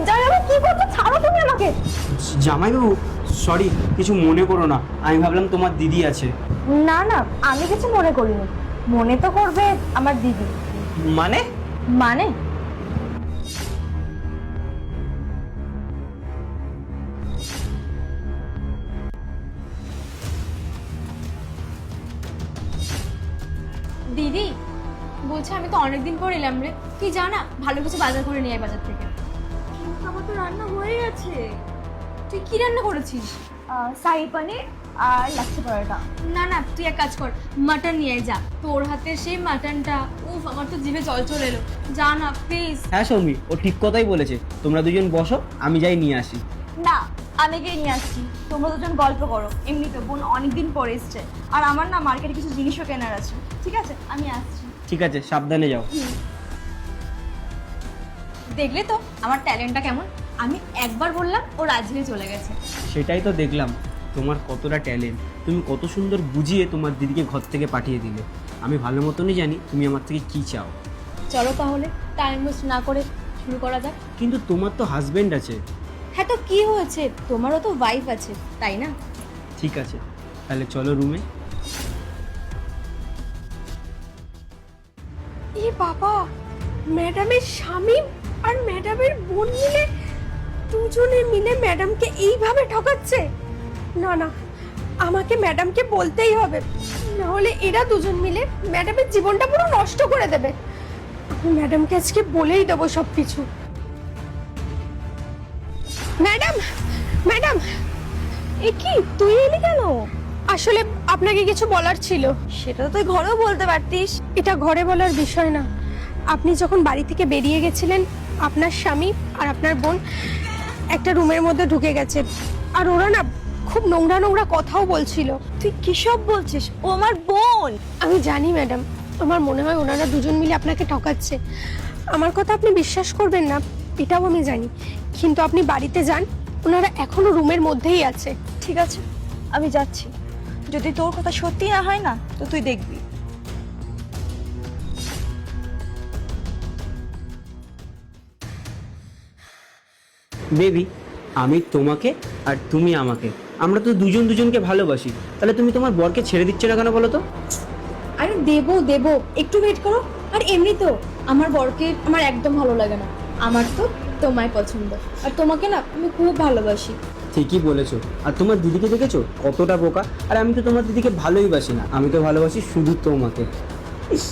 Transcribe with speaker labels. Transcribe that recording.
Speaker 1: জামাইবাবু কি করছো? ছাড়ো তুমি আমাকে।
Speaker 2: জামাইবাবু সরি, কিছু মনে করো না, আমি ভাবলাম তোমার দিদি আছে।
Speaker 1: না না, আমি কিছু মনে করিনি। মনে তো করবে আমার দিদি।
Speaker 2: মানে?
Speaker 1: মানে
Speaker 3: দিদি বলছে আমি তো অনেকদিন পর এলাম রে, তুই জানা ভালো কিছু বাজার করে নিয়ে আয় বাজার থেকে।
Speaker 1: কিন্তু আমার তো রান্না হয়ে গেছে।
Speaker 3: তুই কি রান্না করেছিস?
Speaker 1: শাহী পনির আর লাচ্ছি পরোটা।
Speaker 3: না না, তুই এক কাজ কর, মাটন নিয়ে আয় যা। তোর হাতে সেই মাটনটা, উফ আমার তো জিভে জল চলে এলো। যা না প্লিজ।
Speaker 2: হ্যাঁ সৌমি, ও ঠিক কথাই বলেছে, তোমরা দুজন বসো, আমি যাই নিয়ে আসি।
Speaker 1: না, আমি গিয়ে নিয়ে আসছি। তোমরা দুজন গল্প করো। এমনিতে বোন অনেকদিন পরে এসছে, আর আমার না মার্কেটে কিছু জিনিসও কেনার আছে। ঠিক আছে, আমি আসছি।
Speaker 2: ঠিক আছে, সাবধানে যাও।
Speaker 3: দেখলে তো আমার ট্যালেন্টটা কেমন? আমি একবার বললাম ও রাজি হয়ে চলে গেছে।
Speaker 2: সেটাই তো দেখলাম, তোমার কতটা ট্যালেন্ট। তুমি কত সুন্দর বুঝিয়ে তোমার দিদিকে ঘর থেকে পাঠিয়ে দিলে। আমি ভালো মতনই জানি তুমি আমার থেকে কি চাও।
Speaker 3: চলো তাহলে টাইম ওয়েস্ট না করে শুরু করা যাক।
Speaker 2: কিন্তু তোমার তো হাজবেন্ড আছে।
Speaker 3: হ্যাঁ তো কি হয়েছে, তোমারও তো ওয়াইফ আছে তাই না?
Speaker 2: ঠিক আছে, তাহলে চলো রুমে।
Speaker 4: এ বাবা, ম্যাডামের স্বামী আর ম্যাডামের বোন মিলে দুজনে মিলে ম্যাডামকে এইভাবে ঠকাচ্ছে। না না, আমাকে ম্যাডামকে বলতেই হবে, না হলে এরা দুজন মিলে ম্যাডামের জীবনটা পুরো নষ্ট করে দেবে। আমি ম্যাডামকে আজকে বলেই দেবো সবকিছু। ম্যাডাম, ম্যাডাম, এ কি তুই এলি কেন? আসলে আপনাকে কিছু বলার ছিল।
Speaker 1: সেটা তো তুই ঘরেও বলতে পারতিস।
Speaker 4: এটা ঘরে বলার বিষয় না। আপনি যখন বাড়ি থেকে বেরিয়ে গেছিলেন, আপনার স্বামী আর আপনার বোন একটা রুমের মধ্যে ঢুকে গেছে, আর ওরা না খুব নোংরা নোংরা কথাও বলছিল।
Speaker 1: তুই কিসব বলছিস? ও আমার বোন।
Speaker 4: আমি জানি ম্যাডাম, আমার মনে হয় ওনারা দুজন মিলে আপনাকে ঠকাচ্ছে। আমার কথা আপনি বিশ্বাস করবেন না, এটাও আমি জানি, কিন্তু আপনি বাড়িতে যান, ওনারা এখনো রুমের মধ্যেই আছে।
Speaker 1: ঠিক আছে, আমি যাচ্ছি। যদি তোর কথা সত্যি না হয় না, তো তুই দেখবি।
Speaker 2: বেবি, আমি তোমাকে আর তুমি আমাকে, আমরা তো দুজন দুজনকে ভালোবাসি, তাহলে তুমি তোমার বরকে ছেড়ে দিচ্ছ না কেন বলো তো?
Speaker 3: আরে দেবো দেবো, একটু ওয়েট করো। আর এমনি তো আমার বরকে আমার একদম ভালো লাগে না। আমার তো তোমায় পছন্দ, আর তোমাকে না আমি খুব ভালোবাসি।
Speaker 2: ঠিকই বলেছো। আর তোমার দিদিকে দেখেছো কতটা বোকা? আর আমি তো তোমার দিদিকে ভালোই বাসি না, আমি তো ভালোবাসি শুধু তোমাকে। ইস,